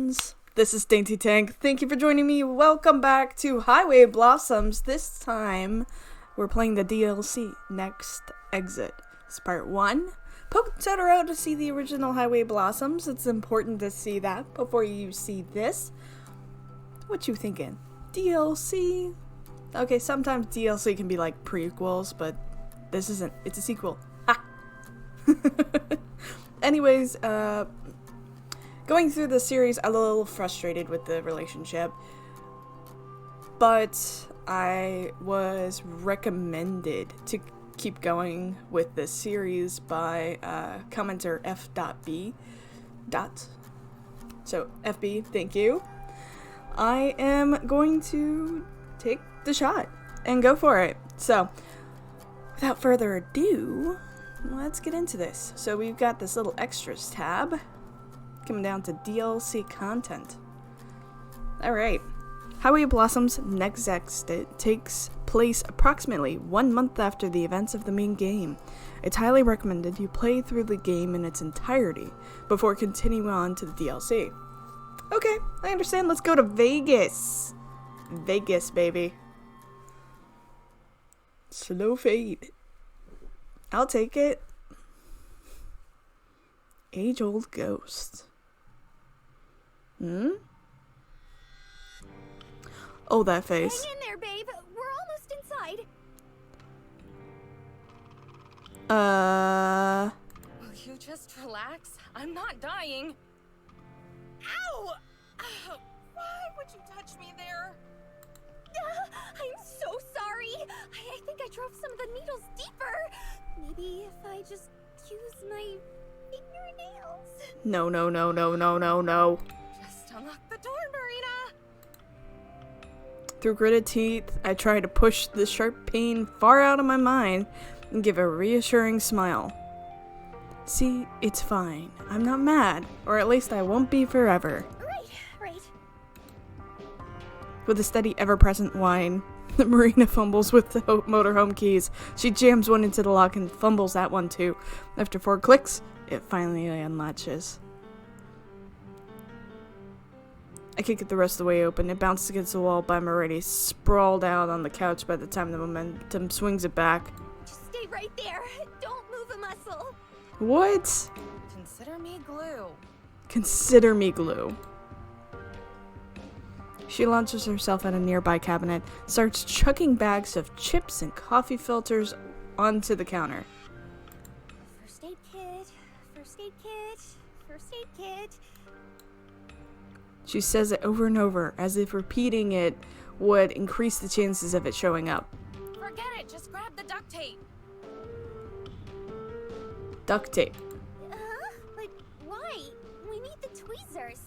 friends, this is DaintyTank. Thank you for joining me. Welcome back to Highway Blossoms. This time, we're playing the DLC, Next Exit. It's part 1. Poke Totoro to see the original Highway Blossoms. It's important to see that before you see this. What you thinking? DLC? Okay, sometimes DLC can be like prequels, but this isn't. It's a sequel. Ha! Anyways, going through the series, I'm a little frustrated with the relationship, but I was recommended to keep going with this series by commenter F.B. So, FB, thank you. I am going to take the shot and go for it. So, without further ado, let's get into this. So we've got this little extras tab coming down to DLC content. Alright. Highway Blossoms Next Exit takes place approximately 1 month after the events of the main game. It's highly recommended you play through the game in its entirety before continuing on to the DLC. Okay, I understand. Let's go to Vegas. Vegas, baby. Slow fade. I'll take it. Age-old ghost. Oh, that face. Hang in there, babe. We're almost inside. Will you just relax? I'm not dying. Ow! Why would you touch me there? I'm so sorry. I think I drove some of the needles deeper. Maybe if I just use my fingernails. No. Just unlock the door, Marina. Through gritted teeth, I try to push the sharp pain far out of my mind and give a reassuring smile. See, it's fine. I'm not mad, or at least I won't be forever. Right. With a steady, ever-present whine, Marina fumbles with the motorhome keys. She jams one into the lock and fumbles that one too. After 4 clicks, it finally unlatches. I kick it the rest of the way open. It bounces against the wall, but I'm already sprawled out on the couch by the time the momentum swings it back. Just stay right there. Don't move a muscle. What? Consider me glue. Consider me glue. She launches herself at a nearby cabinet, starts chucking bags of chips and coffee filters onto the counter. First aid kit. First aid kit. First aid kit. She says it over and over, as if repeating it would increase the chances of it showing up. Forget it. Just grab the duct tape. Duct tape. But why? We need the tweezers.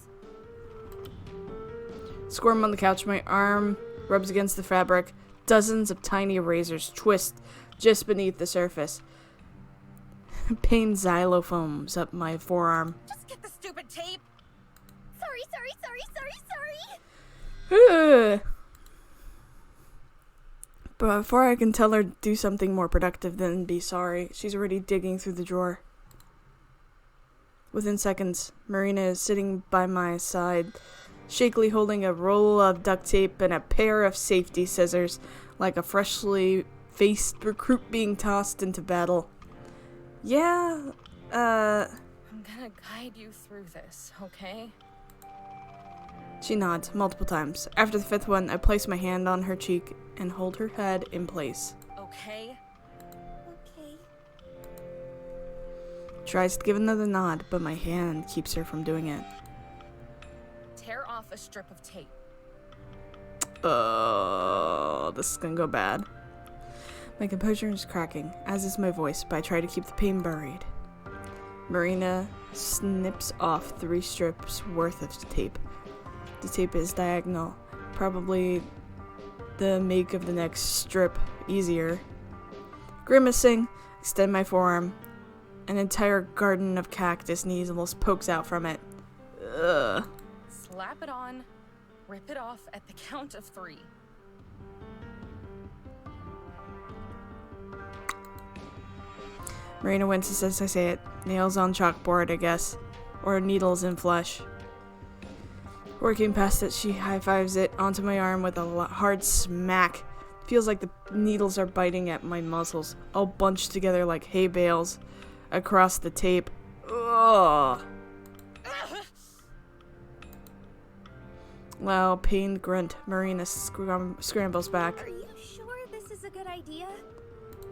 Squirm on the couch, my arm rubs against the fabric. Dozens of tiny razors twist just beneath the surface. Pain xylophones up my forearm. Just get the stupid tape. Sorry. But before I can tell her to do something more productive than be sorry, she's already digging through the drawer. Within seconds, Marina is sitting by my side, shakily holding a roll of duct tape and a pair of safety scissors, like a freshly faced recruit being tossed into battle. Yeah, I'm gonna guide you through this, okay? She nods multiple times. After the 5th one, I place my hand on her cheek and hold her head in place. Okay? Okay. Tries to give another nod, but my hand keeps her from doing it. Tear off a strip of tape. Oh, this is gonna go bad. My composure is cracking, as is my voice, but I try to keep the pain buried. Marina snips off 3 strips worth of tape. The tape is diagonal, probably the make of the next strip easier. Grimacing, extend my forearm. An entire garden of cactus needles pokes out from it. Ugh. Slap it on. Rip it off at the count of 3. Marina winces as I say it. Nails on chalkboard, I guess. Or needles in flesh. Working past it, she high-fives it onto my arm with a hard smack. Feels like the needles are biting at my muscles, all bunched together like hay bales across the tape. Ugh. Loud, pained grunt. Marina scrambles back. Are you sure this is a good idea?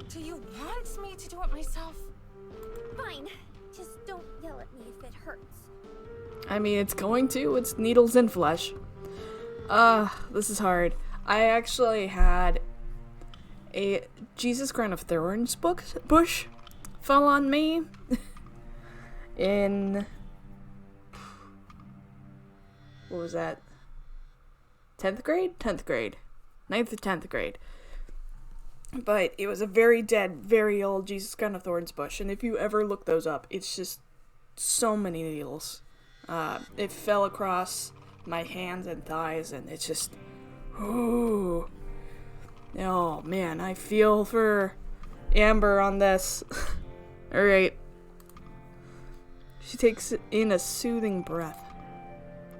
Do you want me to do it myself? Fine. Just don't yell at me if it hurts. I mean, it's going to. It's needles and flesh. This is hard. I actually had a Jesus Crown of Thorns bush fall on me in... What was that? 10th grade? 10th grade. 9th or 10th grade. But it was a very dead, very old Jesus Crown of Thorns bush. And if you ever look those up, it's just so many needles. It fell across my hands and thighs, and it's just... Ooh. Oh, man, I feel for Amber on this. Alright. She takes in a soothing breath.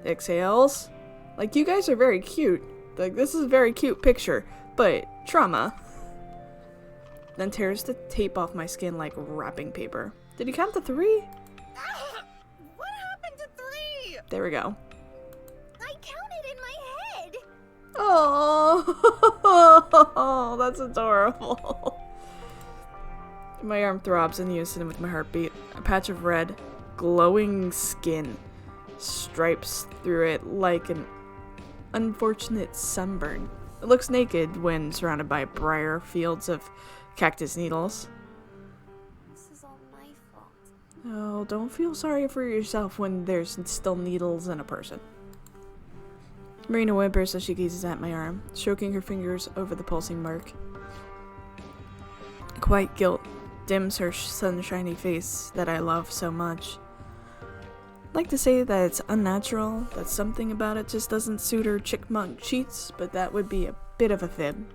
Exhales. Like, you guys are very cute. Like, this is a very cute picture, but trauma. Then tears the tape off my skin like wrapping paper. Did you count to 3? What happened to 3? There we go. I counted in my head. Oh, that's adorable. My arm throbs in unison with my heartbeat. A patch of red, glowing skin stripes through it like an unfortunate sunburn. It looks naked when surrounded by briar fields of cactus needles. This is all my fault. Oh, don't feel sorry for yourself when there's still needles in a person. Marina whimpers as she gazes at my arm, stroking her fingers over the pulsing mark. Quiet guilt dims her sunshiny face that I love so much. I'd like to say that it's unnatural, that something about it just doesn't suit her chickmunk cheeks, but that would be a bit of a fib.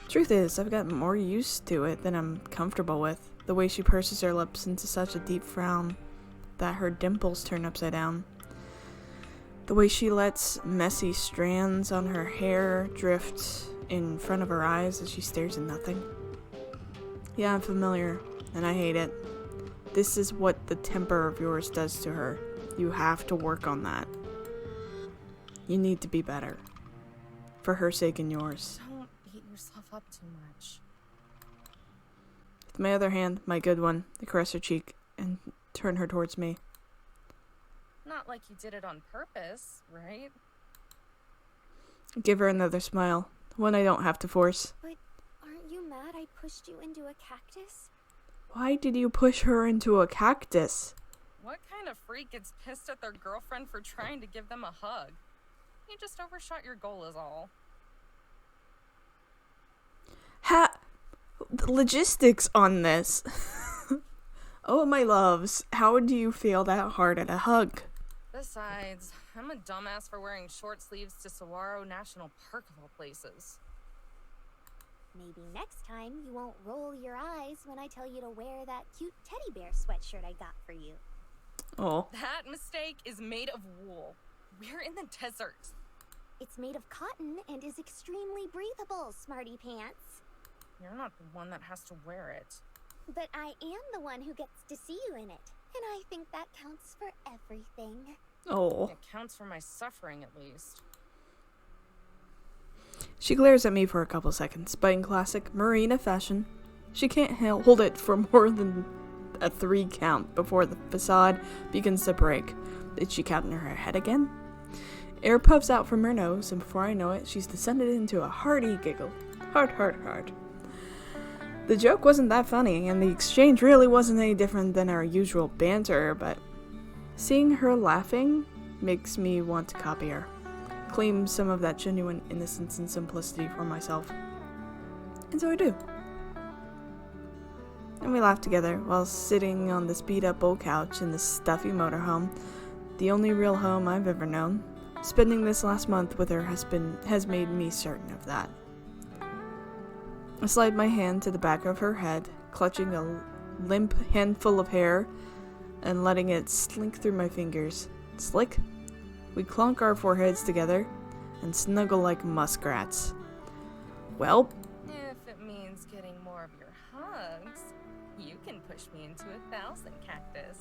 Truth is, I've gotten more used to it than I'm comfortable with. The way she purses her lips into such a deep frown that her dimples turn upside down. The way she lets messy strands on her hair drift in front of her eyes as she stares at nothing. Yeah, I'm familiar, and I hate it. This is what the temper of yours does to her. You have to work on that. You need to be better. For her sake and yours. Don't beat yourself up too much. With my other hand, my good one, I caress her cheek and turn her towards me. Not like you did it on purpose, right? I give her another smile, one I don't have to force. But aren't you mad I pushed you into a cactus? Why did you push her into a cactus? What kind of freak gets pissed at their girlfriend for trying to give them a hug? You just overshot your goal is all. The logistics on this. Oh, my loves, how do you feel that hard at a hug? Besides, I'm a dumbass for wearing short sleeves to Saguaro National Park of all places. Maybe next time you won't roll your eyes when I tell you to wear that cute teddy bear sweatshirt I got for you. Oh. That mistake is made of wool. We're in the desert. It's made of cotton and is extremely breathable, smarty pants. You're not the one that has to wear it. But I am the one who gets to see you in it. And I think that counts for everything. Oh. It counts for my suffering, at least. She glares at me for a couple seconds, but in classic Marina fashion, she can't hold it for more than a 3 count before the facade begins to break. Did she count in her head again? Air puffs out from her nose, and before I know it, she's descended into a hearty giggle. Heart. The joke wasn't that funny, and the exchange really wasn't any different than our usual banter, but seeing her laughing makes me want to copy her. Claim some of that genuine innocence and simplicity for myself. And so I do. And we laugh together while sitting on this beat-up old couch in this stuffy motorhome, the only real home I've ever known. Spending this last month with her has made me certain of that. I slide my hand to the back of her head, clutching a limp handful of hair and letting it slink through my fingers. Slick? We clunk our foreheads together and snuggle like muskrats. Well, If it means getting more of your hugs, you can push me into 1,000 cactus.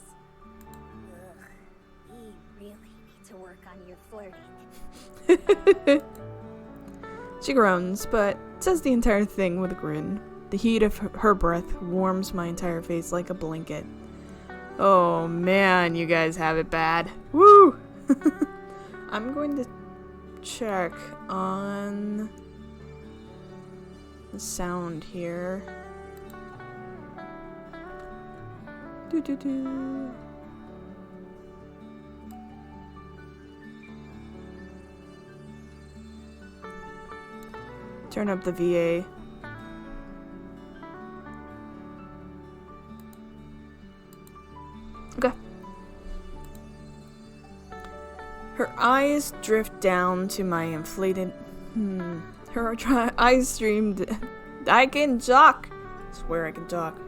Ugh, we really need to work on your flirting. She groans, but says the entire thing with a grin. The heat of her breath warms my entire face like a blanket. Oh man, you guys have it bad. Woo! I'm going to check on the sound here. Doo-doo-doo. Turn up the VA. Okay. Her eyes drift down to my inflated... Her eyes streamed... I can talk! I swear I can talk.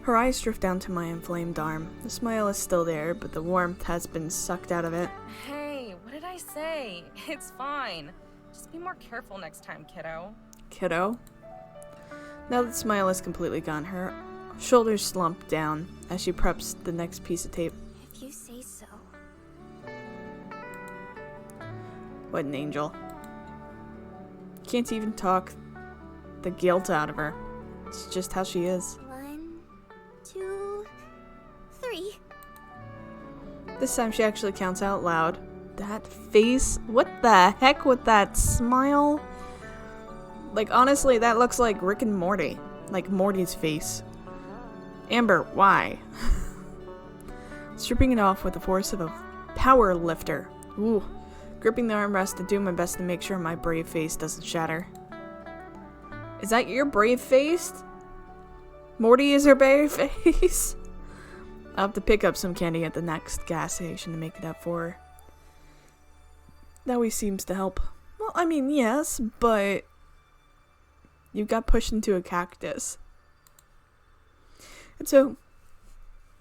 Her eyes drift down to my inflamed arm. The smile is still there, but the warmth has been sucked out of it. Hey, what did I say? It's fine. Just be more careful next time, kiddo. Kiddo? Now the smile is completely gone, her shoulders slump down as she preps the next piece of tape. If you say so. What an angel. Can't even talk the guilt out of her. It's just how she is. 1, 2, 3. This time she actually counts out loud. That face? What the heck with that smile? Like, honestly, that looks like Rick and Morty. Like Morty's face. Amber, why? Stripping it off with the force of a power lifter. Ooh. Gripping the armrest to do my best to make sure my brave face doesn't shatter. Is that your brave face? Morty is her brave face? I'll have to pick up some candy at the next gas station to make it up for her. That always seems to help. Well, I mean, yes, but... you got pushed into a cactus. And so,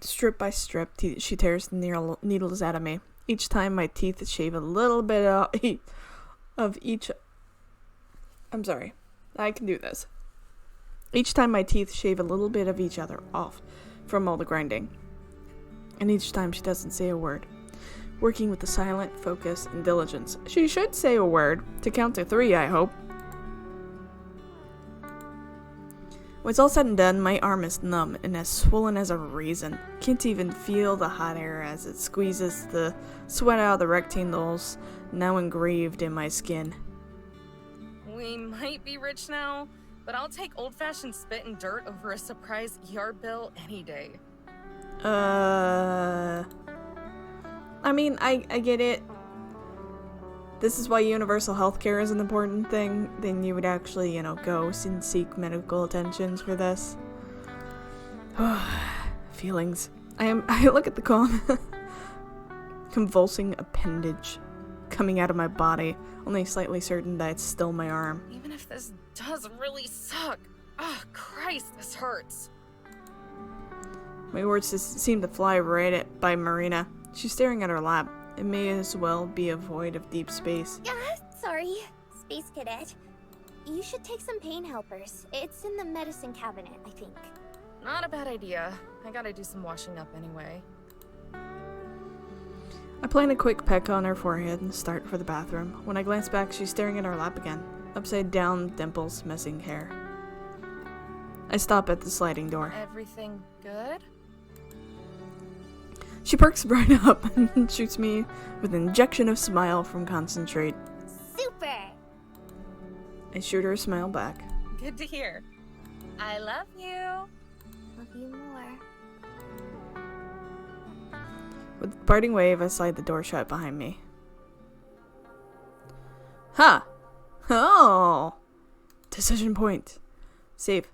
strip by strip, she tears the needles out of me. Each time my teeth shave a little bit of each... I'm sorry. I can do this. Each time my teeth shave a little bit of each other off from all the grinding. And each time she doesn't say a word. Working with a silent focus and diligence. She should say a word. To count to 3, I hope. When it's all said and done, my arm is numb and as swollen as a raisin. Can't even feel the hot air as it squeezes the sweat out of the rectangles now engraved in my skin. We might be rich now, but I'll take old-fashioned spit and dirt over a surprise ER bill any day. I mean, I get it. This is why universal healthcare is an important thing. Then you would actually, go and seek medical attentions for this. Feelings. I look at the convulsing appendage coming out of my body, only slightly certain that it's still my arm. Even if this does really suck. Oh, Christ, this hurts. My words just seem to fly right by Marina. She's staring at her lap. It may as well be a void of deep space. Sorry, Space Cadet. You should take some pain helpers. It's in the medicine cabinet, I think. Not a bad idea. I gotta do some washing up anyway. I plant a quick peck on her forehead and start for the bathroom. When I glance back, she's staring at her lap again. Upside down dimples, messing hair. I stop at the sliding door. Everything good? She perks right up and shoots me with an injection of smile from concentrate. Super! I shoot her a smile back. Good to hear. I love you. Love you more. With a parting wave, I slide the door shut behind me. Ha! Huh. Oh! Decision point. Save.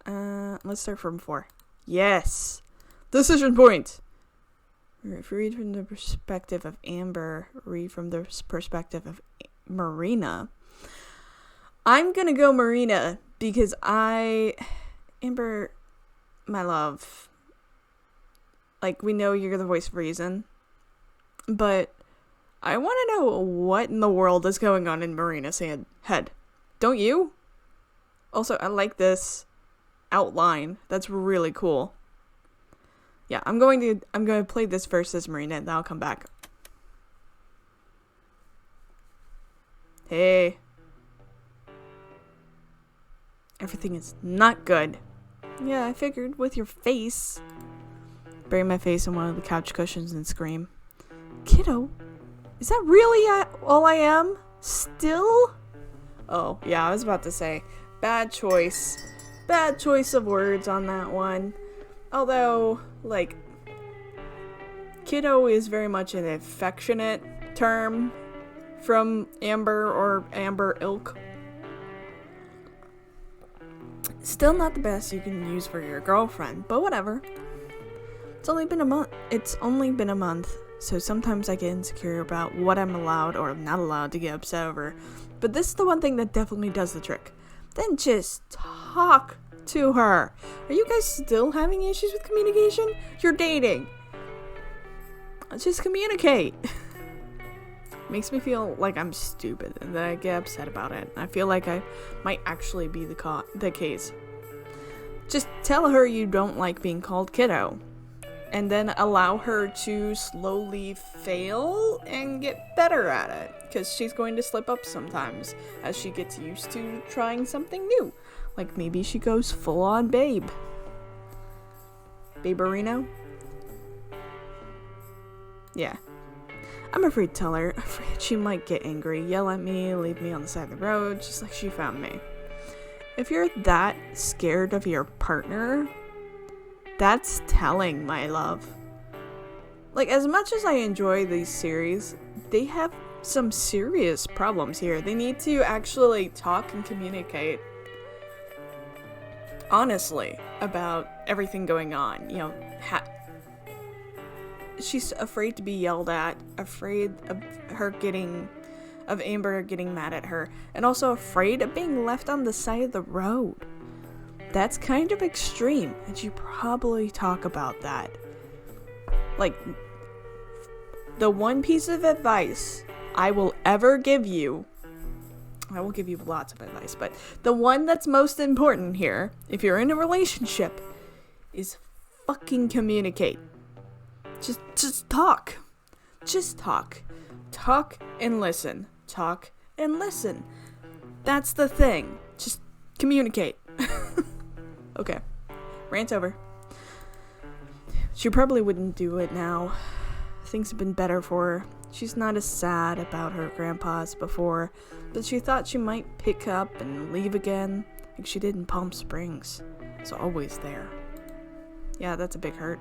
Let's start from 4. Yes! Decision point! If you read from the perspective of Amber, read from the perspective of Marina. I'm gonna go Marina because Amber, my love, Like, we know you're the voice of reason. But I want to know what in the world is going on in Marina's head. Don't you? Also, I like this outline. That's really cool. Yeah, I'm going to play this first as Marina, and then I'll come back. Hey. Everything is not good. Yeah, I figured with your face. Bury my face in one of the couch cushions and scream. Kiddo, is that really all I am? Still? Oh, yeah, I was about to say. Bad choice. Bad choice of words on that one. Although, like, kiddo is very much an affectionate term from Amber or Amber ilk. Still not the best you can use for your girlfriend, but whatever. It's only been a month, so sometimes I get insecure about what I'm allowed or not allowed to get upset over. But this is the one thing that definitely does the trick. Then just talk to her. Are you guys still having issues with communication? You're dating. Just communicate. Makes me feel like I'm stupid and that I get upset about it. I feel like I might actually be the case. Just tell her you don't like being called kiddo. And then allow her to slowly fail and get better at it. Because she's going to slip up sometimes as she gets used to trying something new. Like maybe she goes full on babe. Baberino? Yeah. I'm afraid to tell her. Afraid she might get angry, yell at me, leave me on the side of the road, just like she found me. If you're that scared of your partner, that's telling, my love. Like, as much as I enjoy these series, they have some serious problems here. They need to actually talk and communicate honestly about everything going on. You know, she's afraid to be yelled at, afraid of Amber getting mad at her, and also afraid of being left on the side of the road. That's kind of extreme, and you probably talk about that. Like, the one piece of advice I will ever give you, I will give you lots of advice, but the one that's most important here, if you're in a relationship, is fucking communicate. Just talk. Just talk. Talk and listen. Talk and listen. That's the thing. Just communicate. Okay. Rant over. She probably wouldn't do it now. Things have been better for her. She's not as sad about her grandpa as before, but she thought she might pick up and leave again, like she did in Palm Springs. It's always there. Yeah, that's a big hurt.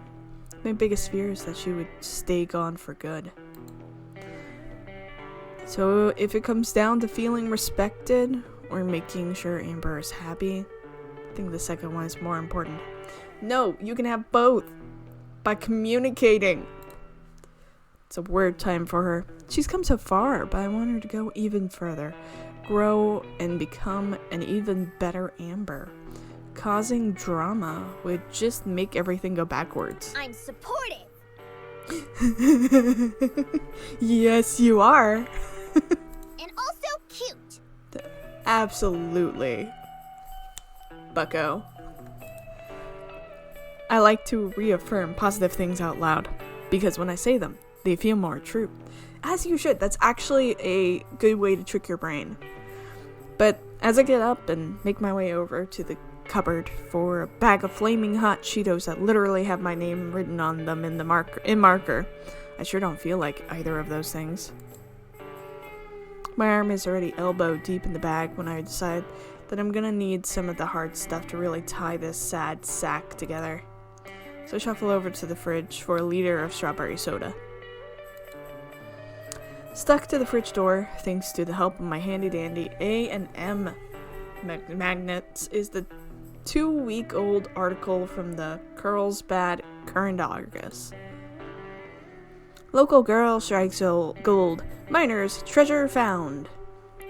My biggest fear is that she would stay gone for good. So if it comes down to feeling respected or making sure Amber is happy, I think the second one is more important. No, you can have both by communicating. It's a weird time for her. She's come so far, but I want her to go even further. Grow and become an even better Amber. Causing drama would just make everything go backwards. I'm supportive. Yes, you are. And also cute. Absolutely. Bucko. I like to reaffirm positive things out loud, because when I say them, they feel more true. As you should. That's actually a good way to trick your brain. But as I get up and make my way over to the cupboard for a bag of flaming hot Cheetos that literally have my name written on them in marker, I sure don't feel like either of those things. My arm is already elbow deep in the bag when I decide that I'm gonna need some of the hard stuff to really tie this sad sack together. So I shuffle over to the fridge for a liter of strawberry soda. Stuck to the fridge door, thanks to the help of my handy-dandy A&M magnets, is the 2-week-old article from the Carlsbad Current Argus. Local girl strikes gold. Miners treasure found.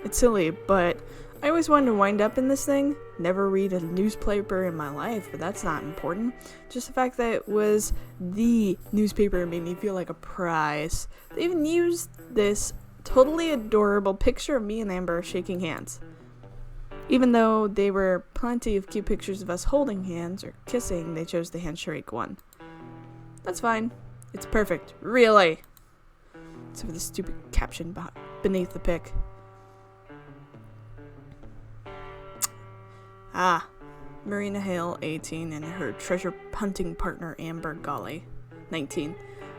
It's silly, but I always wanted to wind up in this thing. Never read a newspaper in my life, but that's not important. Just the fact that it was the newspaper made me feel like a prize. They even used this totally adorable picture of me and Amber shaking hands. Even though there were plenty of cute pictures of us holding hands or kissing, they chose the handshake one. That's fine. It's perfect. Really. Except for the stupid caption beneath the pic. Ah, Marina Hale, 18, and her treasure hunting partner Amber Golly, 19.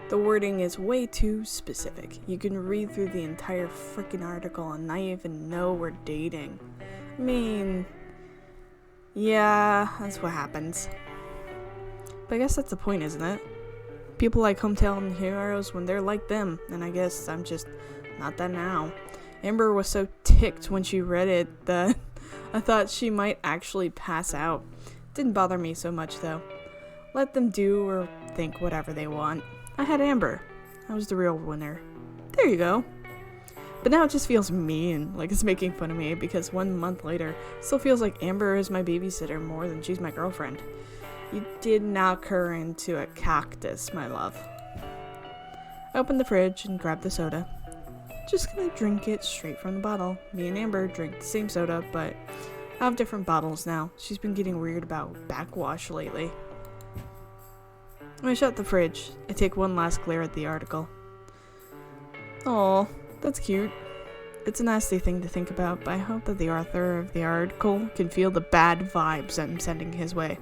The wording is way too specific. You can read through the entire freaking article and not even know we're dating. I mean, yeah, that's what happens. But I guess that's the point, isn't it? People like hometown heroes when they're like them, and I guess I'm just not that now. Amber was so ticked when she read it that I thought she might actually pass out. Didn't bother me so much though. Let them do or think whatever they want. I had Amber. I was the real winner. There you go. But now it just feels mean, like it's making fun of me because 1 month later, it still feels like Amber is my babysitter more than she's my girlfriend. You did knock her into a cactus, my love. I opened the fridge and grabbed the soda. Just gonna drink it straight from the bottle. Me and Amber drink the same soda, but I have different bottles now. She's been getting weird about backwash lately. When I shut the fridge, I take one last glare at the article. Aw, that's cute. It's a nasty thing to think about, but I hope that the author of the article can feel the bad vibes I'm sending his way.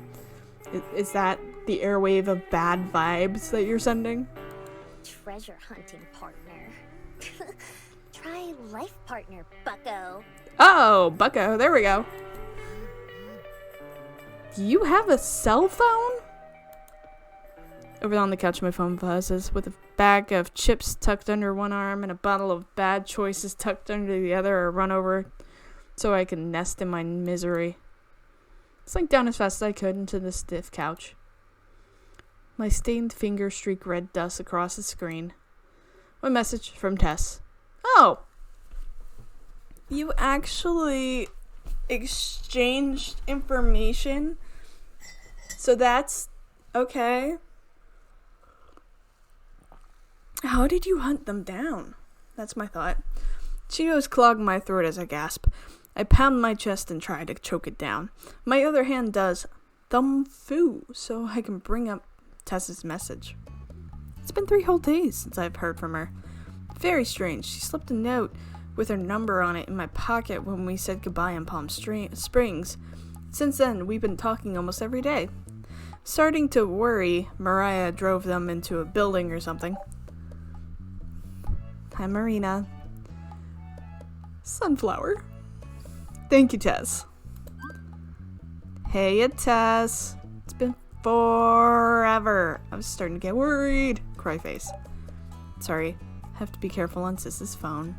Is that the airwave of bad vibes that you're sending? Treasure hunting partner. Try life partner, bucko. Oh, bucko, there we go. Do you have a cell phone? Over on the couch, my phone buzzes with a bag of chips tucked under one arm and a bottle of bad choices tucked under the other. I run over so I can nest in my misery. Slink down as fast as I could into the stiff couch. My stained fingers streak red dust across the screen. One message from Tess. Oh! You actually exchanged information? So that's okay. How did you hunt them down? That's my thought. Cheetos clog my throat as I gasp. I pound my chest and try to choke it down. My other hand does thumb foo so I can bring up Tess's message. It's been 3 whole days since I've heard from her. Very strange. She slipped a note with her number on it in my pocket when we said goodbye in Palm Springs. Since then, we've been talking almost every day. Starting to worry, Mariah drove them into a building or something. Hi, Marina. Sunflower. Thank you, Tess. Hey, Tess. It's been forever. I was starting to get worried. Cry face. Sorry. Have to be careful on Sis's phone.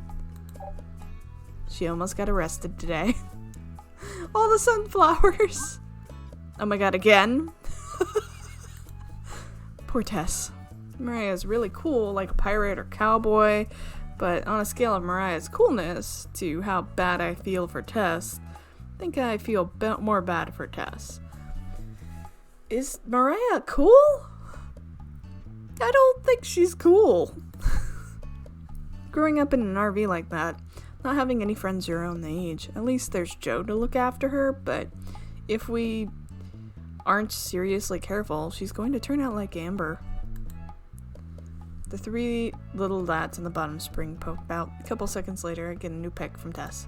She almost got arrested today. All the sunflowers. Oh my god, again? Poor Tess. Mariah's really cool, like a pirate or cowboy, but on a scale of Mariah's coolness to how bad I feel for Tess, I think I feel more bad for Tess. Is Mariah cool? I don't think she's cool. Growing up in an RV like that, not having any friends your own age, at least there's Joe to look after her, but if we aren't seriously careful, she's going to turn out like Amber. The 3 little lads on the bottom spring poke out. A couple seconds later, I get a new pic from Tess.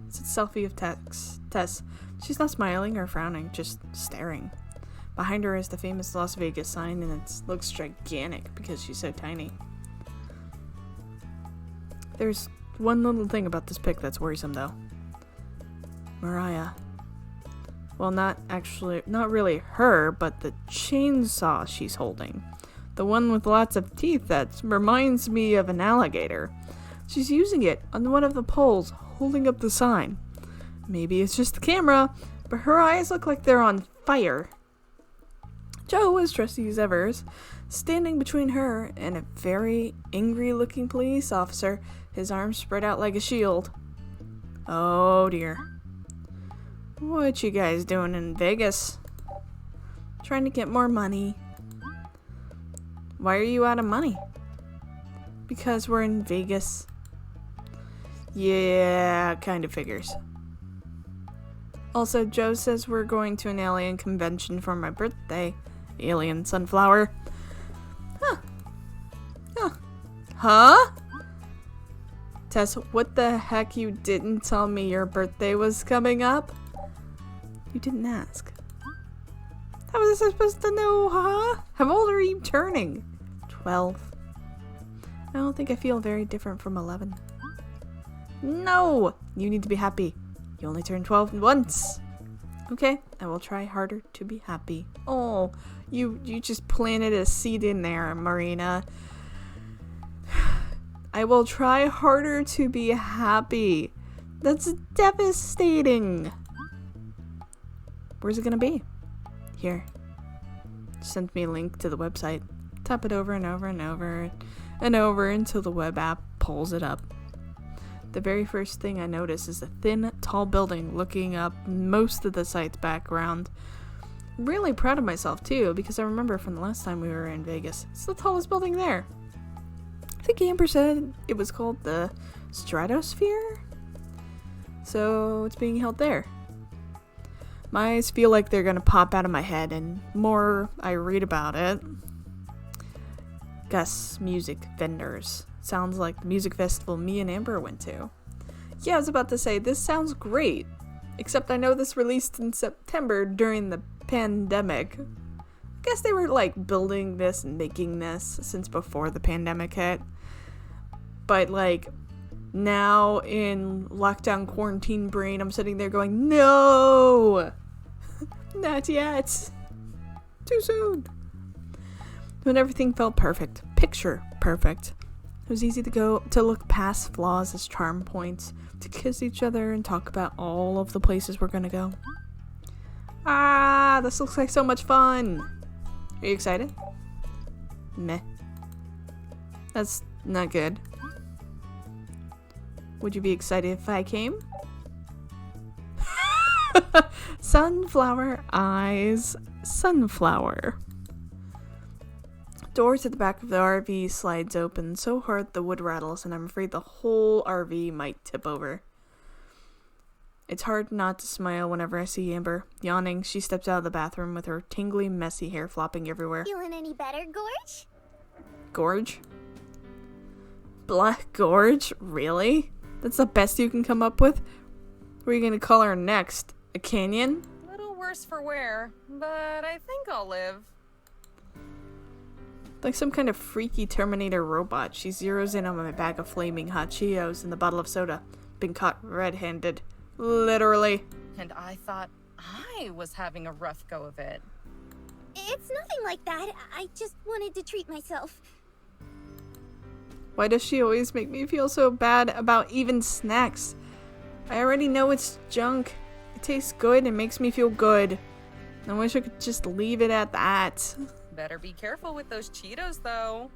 It's a selfie of Tess. She's not smiling or frowning, just staring. Behind her is the famous Las Vegas sign, and it looks gigantic because she's so tiny. There's one little thing about this pic that's worrisome, though. Mariah. Well, not really her, but the chainsaw she's holding. The one with lots of teeth that reminds me of an alligator. She's using it on one of the poles, holding up the sign. Maybe it's just the camera, but her eyes look like they're on fire. Joe, as trusty as ever, is standing between her and a very angry-looking police officer, his arms spread out like a shield. Oh dear. What you guys doing in Vegas? Trying to get more money. Why are you out of money? Because we're in Vegas. Yeah, kind of figures. Also, Joe says we're going to an alien convention for my birthday. Alien sunflower. Huh. Huh. Huh? Tess, what the heck, you didn't tell me your birthday was coming up? You didn't ask. How was I supposed to know, huh? How old are you turning? 12. I don't think I feel very different from 11. No! You need to be happy. You only turn 12 once. Okay, I will try harder to be happy. Oh, you just planted a seed in there, Marina. I will try harder to be happy. That's devastating. Where's it gonna be? Here. Send me a link to the website. Tap it over and over and over and over until the web app pulls it up. The very first thing I notice is a thin, tall building looking up most of the site's background. I'm really proud of myself too, because I remember from the last time we were in Vegas, it's the tallest building there. I think Amber said it was called the Stratosphere? So it's being held there. My eyes feel like they're gonna pop out of my head, and more I read about it. Gus Music Vendors. Sounds like the music festival me and Amber went to. Yeah, I was about to say, this sounds great. Except I know this released in September during the pandemic. I guess they were like building this and making this since before the pandemic hit. But like, now in lockdown quarantine brain, I'm sitting there going, no! Not yet. Too soon. When everything felt perfect. Picture perfect. It was easy to look past flaws as charm points, to kiss each other and talk about all of the places we're gonna go. Ah, this looks like so much fun. Are you excited? Meh. That's not good. Would you be excited if I came? Sunflower eyes. Sunflower. Door to the back of the RV slides open so hard the wood rattles, and I'm afraid the whole RV might tip over. It's hard not to smile whenever I see Amber. Yawning, she steps out of the bathroom with her tingly, messy hair flopping everywhere. Feeling any better, Gorge? Gorge? Black Gorge? Really? That's the best you can come up with? What are you gonna call her next? A canyon? A little worse for wear, but I think I'll live. Like some kind of freaky Terminator robot, she zeroes in on my bag of flaming hot Cheetos and the bottle of soda. Been caught red-handed. Literally. And I thought I was having a rough go of it. It's nothing like that. I just wanted to treat myself. Why does she always make me feel so bad about even snacks? I already know it's junk. It tastes good and makes me feel good. I wish I could just leave it at that. Better be careful with those Cheetos, though.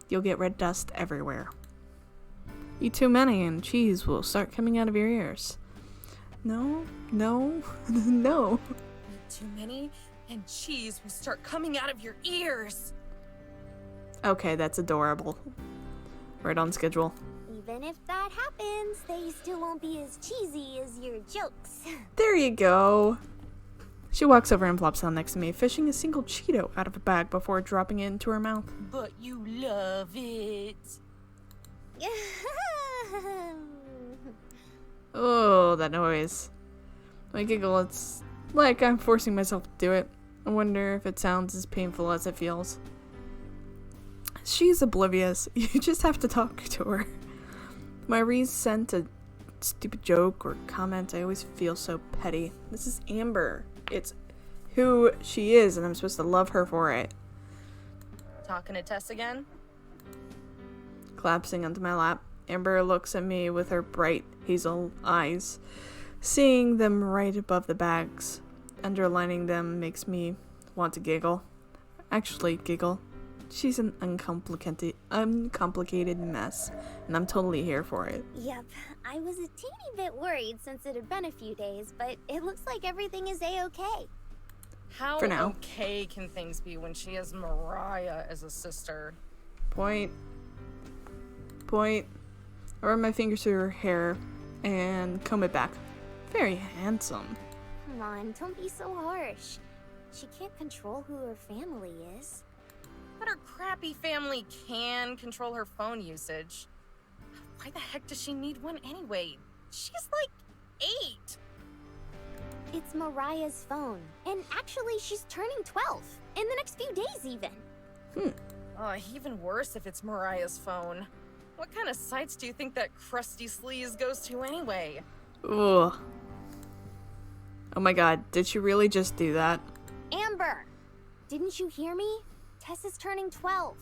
You'll get red dust everywhere. Eat too many and cheese will start coming out of your ears. No, no, no. Eat too many and cheese will start coming out of your ears. Okay, that's adorable. Right on schedule. Even if that happens, they still won't be as cheesy as your jokes. There you go. She walks over and plops down next to me, fishing a single Cheeto out of a bag before dropping it into her mouth. But you love it. Oh, that noise. When I giggle, it's like I'm forcing myself to do it. I wonder if it sounds as painful as it feels. She's oblivious. You just have to talk to her. When I resent a stupid joke or comment, I always feel so petty. This is Amber. It's who she is, and I'm supposed to love her for it. Talking to Tess again? Collapsing onto my lap, Amber looks at me with her bright hazel eyes. Seeing them right above the bags, underlining them makes me want to giggle. Actually, giggle. She's an uncomplicated mess, and I'm totally here for it. Yep, I was a teeny bit worried since it had been a few days, but it looks like everything is a-okay. How For now. okay can things be when she has Mariah as a sister? Point. I run my fingers through her hair and comb it back. Very handsome. Come on, don't be so harsh. She can't control who her family is. But her crappy family can control her phone usage. Why the heck does she need one anyway? She's like 8. It's Mariah's phone, and actually she's turning 12, in the next few days even. Even worse if it's Mariah's phone. What kind of sites do you think that crusty sleaze goes to anyway? Ugh. Oh my god, did she really just do that? Amber! Didn't you hear me? Tess is turning 12.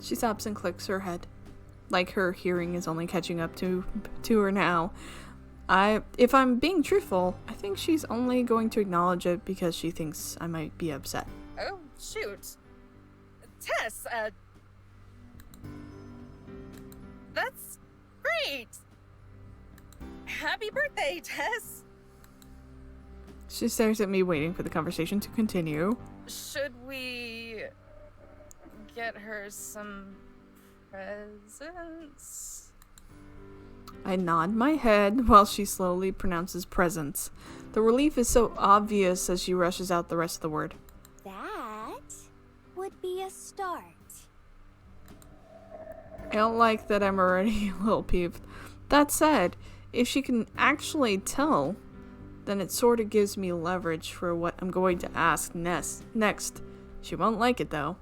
She stops and clicks her head. Like her hearing is only catching up to her now. If I'm being truthful, I think she's only going to acknowledge it because she thinks I might be upset. Oh, shoot. Tess, that's great! Happy birthday, Tess! She stares at me, waiting for the conversation to continue. Should we get her some presents? I nod my head while she slowly pronounces presents. The relief is so obvious as she rushes out the rest of the word. That would be a start. I don't like that I'm already a little peeved. That said, if she can actually tell, then it sort of gives me leverage for what I'm going to ask next. She won't like it though.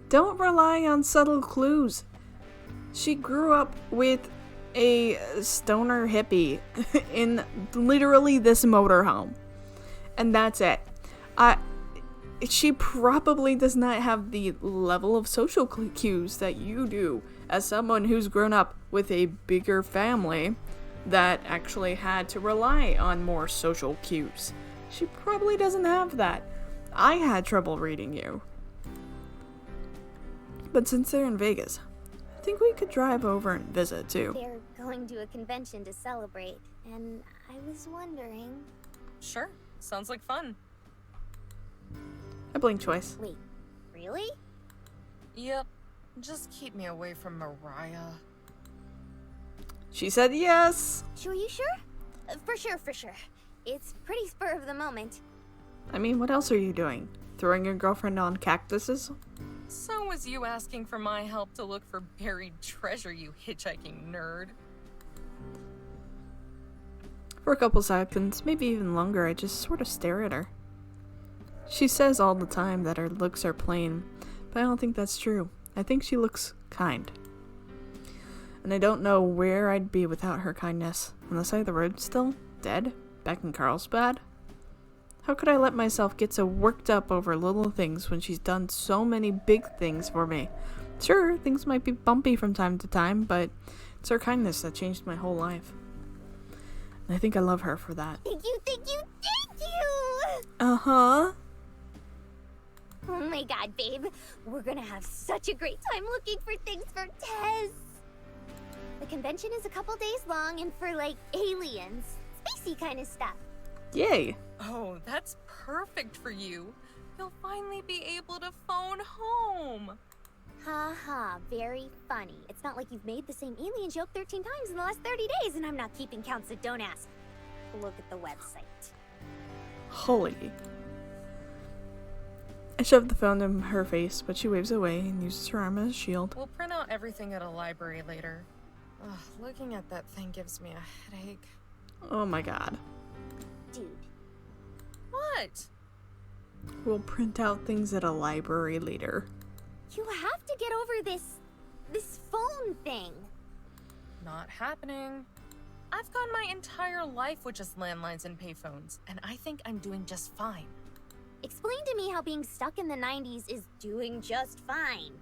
Don't rely on subtle clues. She grew up with a stoner hippie in literally this motorhome. And that's it. She probably does not have the level of social cues that you do as someone who's grown up with a bigger family that actually had to rely on more social cues. She probably doesn't have that. I had trouble reading you. But since they're in Vegas, I think we could drive over and visit too. They're going to a convention to celebrate, and I was wondering... Sure, sounds like fun. I blink twice. Wait, really? Yep, just keep me away from Mariah. She said yes. Sure, you sure? For sure. It's pretty spur of the moment. I mean, what else are you doing? Throwing your girlfriend on cactuses? So was you asking for my help to look for buried treasure, you hitchhiking nerd? For a couple seconds, maybe even longer, I just sort of stare at her. She says all the time that her looks are plain, but I don't think that's true. I think she looks kind. And I don't know where I'd be without her kindness. On the side of the road still? Dead? Back in Carlsbad? How could I let myself get so worked up over little things when she's done so many big things for me? Sure, things might be bumpy from time to time, but it's her kindness that changed my whole life. And I think I love her for that. Thank you! Uh-huh. Oh my god, babe. We're gonna have such a great time looking for things for Tess. The convention is a couple days long and for, like, aliens. Spacey kind of stuff. Yay. Oh, that's perfect for you. You'll finally be able to phone home. Ha, very funny. It's not like you've made the same alien joke 13 times in the last 30 days, and I'm not keeping count, so don't ask. Look at the website. Holy. I shoved the phone in her face, but she waves away and uses her arm as a shield. We'll print out everything at a library later. Ugh, looking at that thing gives me a headache. Oh my god. Dude. What? We'll print out things at a library later. You have to get over this phone thing. Not happening. I've gone my entire life with just landlines and payphones, and I think I'm doing just fine. Explain to me how being stuck in the 90s is doing just fine.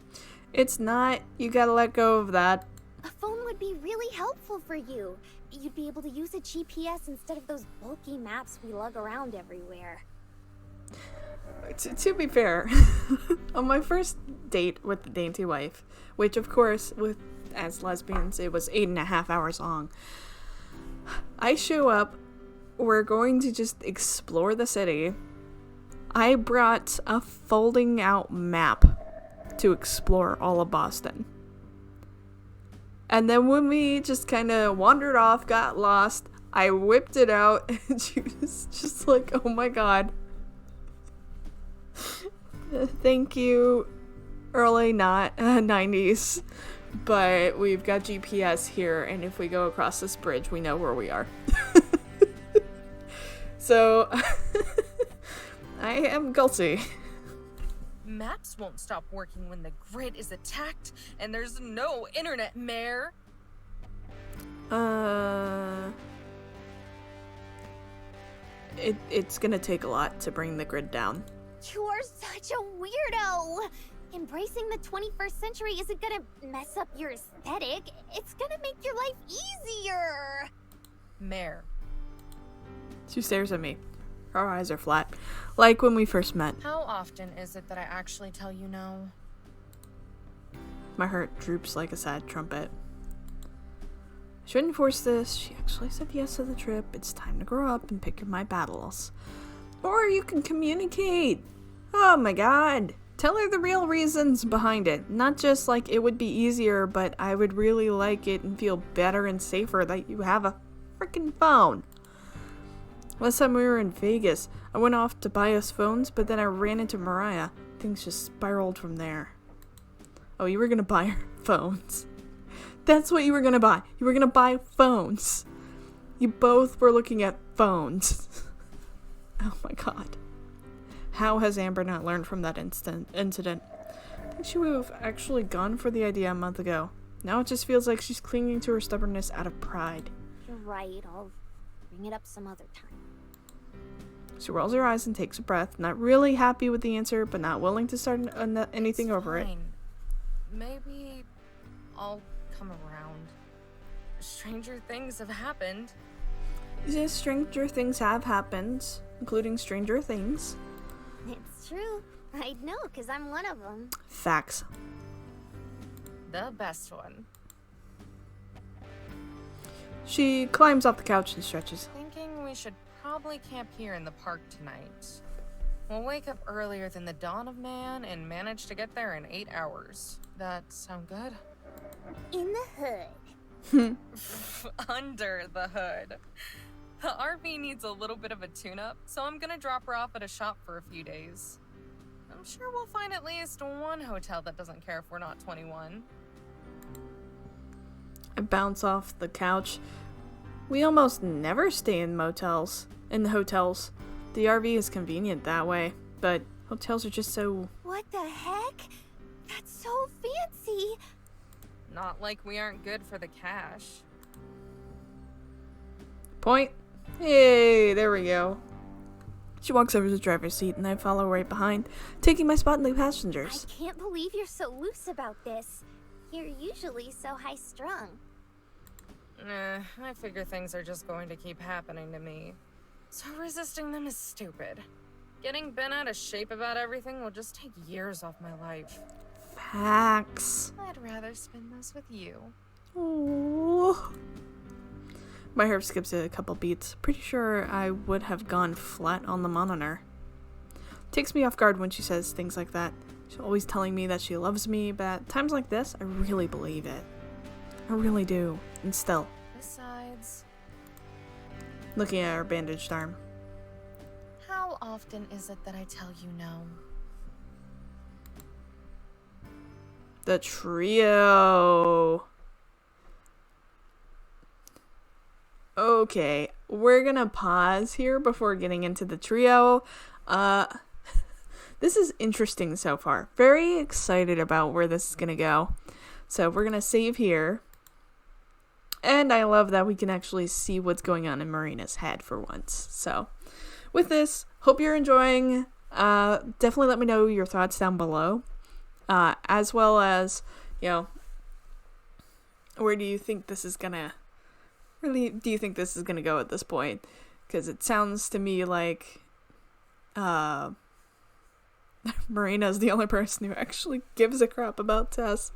It's not. You gotta let go of that. A phone would be really helpful for you. You'd be able to use a GPS instead of those bulky maps we lug around everywhere. To be fair, on my first date with the dainty wife, which of course, as lesbians, it was 8.5 hours long, I show up, we're going to just explore the city. I brought a folding out map to explore all of Boston. And then when we just kind of wandered off, got lost, I whipped it out, and she was just like, oh my god. Thank you, early 90s. But we've got GPS here, and if we go across this bridge, we know where we are. So, I am guilty. Maps won't stop working when the grid is attacked, and there's no internet, Mare. It's gonna take a lot to bring the grid down. You're such a weirdo! Embracing the 21st century isn't gonna mess up your aesthetic. It's gonna make your life easier! Mare. She stares at me. Her eyes are flat, like when we first met. How often is it that I actually tell you no? My heart droops like a sad trumpet. I shouldn't force this. She actually said yes to the trip. It's time to grow up and pick my battles. Or you can communicate. Oh my god. Tell her the real reasons behind it. Not just like it would be easier, but I would really like it and feel better and safer that you have a freaking phone. Last time we were in Vegas, I went off to buy us phones, but then I ran into Mariah. Things just spiraled from there. Oh, you were gonna buy her phones. That's what you were gonna buy. You were gonna buy phones. You both were looking at phones. Oh my god. How has Amber not learned from that incident? I think she would have actually gone for the idea a month ago. Now it just feels like she's clinging to her stubbornness out of pride. You're right, I'll bring it up some other time. She rolls her eyes and takes a breath, not really happy with the answer, but not willing to start anything over it. Maybe I'll come around. Stranger things have happened. Yes, stranger things have happened, including Stranger Things. It's true. I'd know, because I'm one of them. Facts. The best one. She climbs off the couch and stretches. Thinking we should probably camp here in the park tonight. We'll wake up earlier than the dawn of man and manage to get there in 8 hours. That sound good? In the hood. Under the hood. The RV needs a little bit of a tune-up, so I'm gonna drop her off at a shop for a few days. I'm sure we'll find at least one hotel that doesn't care if we're not 21. I bounce off the couch. We almost never stay in hotels. The RV is convenient that way, but hotels are just so... What the heck? That's so fancy! Not like we aren't good for the cash. Point. Hey, there we go. She walks over to the driver's seat and I follow right behind, taking my spot in the passengers. I can't believe you're so loose about this. You're usually so high-strung. I figure things are just going to keep happening to me. So resisting them is stupid. Getting bent out of shape about everything will just take years off my life. Facts. I'd rather spend those with you. Ooh. My heart skips a couple beats. Pretty sure I would have gone flat on the monitor. Takes me off guard when she says things like that. She's always telling me that she loves me, but at times like this, I really believe it. I really do. And still. Besides... Looking at her bandaged arm. How often is it that I tell you no? The trio. Okay, we're gonna pause here before getting into the trio. This is interesting so far. Very excited about where this is gonna go. So we're gonna save here. And I love that we can actually see what's going on in Marina's head for once. So with this, hope you're enjoying. Definitely let me know your thoughts down below. As well as, where do you think this is gonna... Really, do you think this is gonna go at this point? Because it sounds to me like Marina's the only person who actually gives a crap about Tess.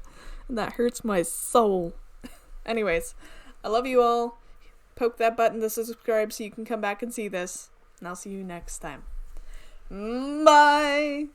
And that hurts my soul. Anyways, I love you all. Poke that button to subscribe so you can come back and see this. And I'll see you next time. Bye!